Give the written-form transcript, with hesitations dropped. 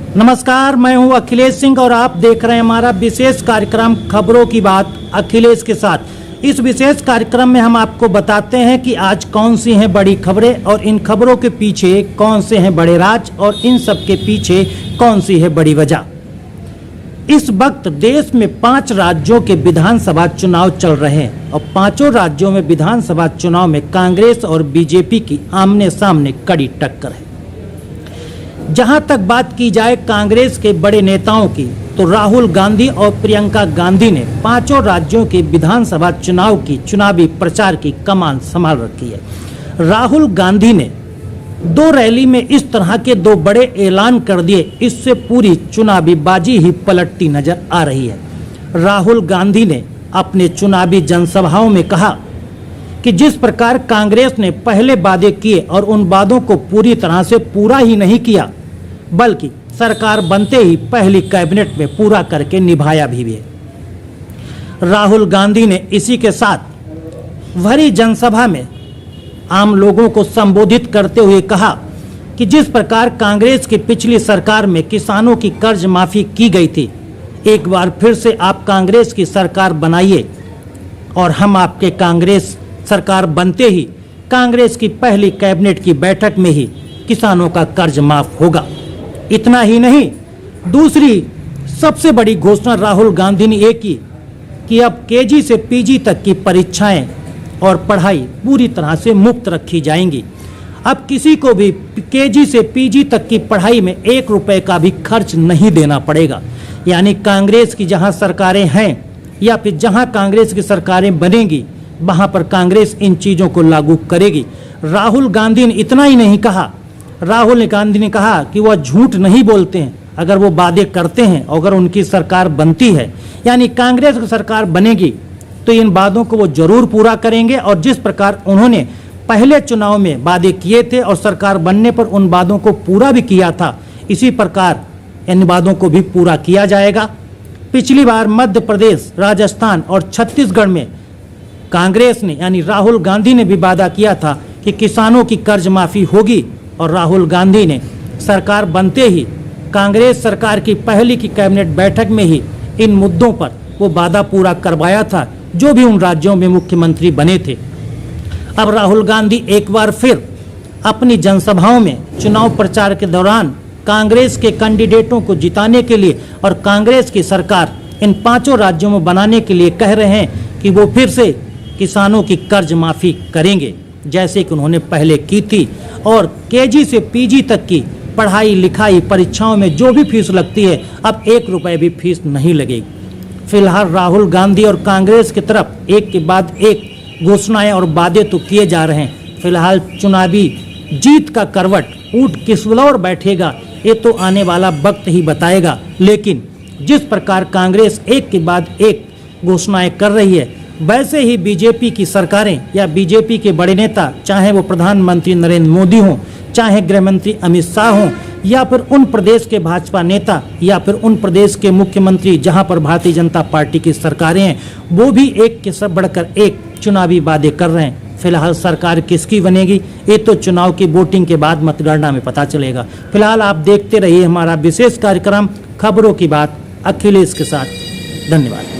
नमस्कार, मैं हूं अखिलेश सिंह और आप देख रहे हैं हमारा विशेष कार्यक्रम खबरों की बात अखिलेश के साथ। इस विशेष कार्यक्रम में हम आपको बताते हैं कि आज कौन सी हैं बड़ी खबरें और इन खबरों के पीछे कौन से हैं बड़े राज और इन सब के पीछे कौन सी है बड़ी वजह। इस वक्त देश में 5 राज्यों के विधानसभा चुनाव चल रहे हैं और 5 राज्यों में विधानसभा चुनाव में कांग्रेस और बीजेपी की आमने सामने कड़ी टक्कर है। जहां तक बात की जाए कांग्रेस के बड़े नेताओं की, तो राहुल गांधी और प्रियंका गांधी ने 5 राज्यों के विधानसभा चुनाव की चुनावी प्रचार की कमान संभाल रखी है। राहुल गांधी ने 2 रैली में इस तरह के 2 बड़े ऐलान कर दिए, इससे पूरी चुनावी बाजी ही पलटती नजर आ रही है। राहुल गांधी ने अपने चुनावी जनसभाओं में कहा कि जिस प्रकार कांग्रेस ने पहले वादे किए और उन वादों को पूरी तरह से पूरा ही नहीं किया, बल्कि सरकार बनते ही पहली कैबिनेट में पूरा करके निभाया भी है। राहुल गांधी ने इसी के साथ भरी जनसभा में आम लोगों को संबोधित करते हुए कहा कि जिस प्रकार कांग्रेस की पिछली सरकार में किसानों की कर्ज माफी की गई थी, एक बार फिर से आप कांग्रेस की सरकार बनाइए और हम आपके कांग्रेस सरकार बनते ही कांग्रेस की पहली कैबिनेट की बैठक में ही किसानों का कर्ज माफ होगा। इतना ही नहीं, दूसरी सबसे बड़ी घोषणा राहुल गांधी ने ये की कि अब केजी से पीजी तक की परीक्षाएं और पढ़ाई पूरी तरह से मुफ्त रखी जाएंगी। अब किसी को भी केजी से पीजी तक की पढ़ाई में 1 रुपए का भी खर्च नहीं देना पड़ेगा। यानी कांग्रेस की जहां सरकारें हैं या फिर जहां कांग्रेस की सरकारें बनेंगी, वहां पर कांग्रेस इन चीजों को लागू करेगी। राहुल गांधी ने इतना ही नहीं कहा, राहुल गांधी ने कहा कि वह झूठ नहीं बोलते हैं। अगर वो वादे करते हैं, अगर उनकी सरकार बनती है, यानी कांग्रेस की सरकार बनेगी, तो इन वादों को वो जरूर पूरा करेंगे। और जिस प्रकार उन्होंने पहले चुनाव में वादे किए थे और सरकार बनने पर उन वादों को पूरा भी किया था, इसी प्रकार इन वादों को भी पूरा किया जाएगा। पिछली बार मध्य प्रदेश, राजस्थान और छत्तीसगढ़ में कांग्रेस ने यानी राहुल गांधी ने भी वादा किया था कि किसानों की कर्ज माफी होगी और राहुल गांधी ने सरकार बनते ही कांग्रेस सरकार की पहली की कैबिनेट बैठक में ही इन मुद्दों पर वो वादा पूरा करवाया था, जो भी उन राज्यों में मुख्यमंत्री बने थे। अब राहुल गांधी एक बार फिर अपनी जनसभाओं में चुनाव प्रचार के दौरान कांग्रेस के कैंडिडेटों को जिताने के लिए और कांग्रेस की सरकार इन 5 राज्यों में बनाने के लिए कह रहे हैं कि वो फिर से किसानों की कर्ज माफी करेंगे, जैसे कि उन्होंने पहले की थी। और केजी से पीजी तक की पढ़ाई लिखाई परीक्षाओं में जो भी फीस लगती है, अब 1 रुपए भी फीस नहीं लगेगी। फिलहाल राहुल गांधी और कांग्रेस की तरफ एक के बाद एक घोषणाएं और वादे तो किए जा रहे हैं। फिलहाल चुनावी जीत का करवट ऊंट किस ओर बैठेगा, ये तो आने वाला वक्त ही बताएगा। लेकिन जिस प्रकार कांग्रेस एक के बाद एक घोषणाएं कर रही है, वैसे ही बीजेपी की सरकारें या बीजेपी के बड़े नेता, चाहे वो प्रधानमंत्री नरेंद्र मोदी हों, चाहे गृह मंत्री अमित शाह हों, या फिर उन प्रदेश के भाजपा नेता या फिर उन प्रदेश के मुख्यमंत्री जहां पर भारतीय जनता पार्टी की सरकारें हैं, वो भी एक के सब बढ़कर एक चुनावी वादे कर रहे हैं। फिलहाल सरकार किसकी बनेगी, ये तो चुनाव की वोटिंग के बाद मतगणना में पता चलेगा। फिलहाल आप देखते रहिए हमारा विशेष कार्यक्रम खबरों की बात अखिलेश के साथ। धन्यवाद।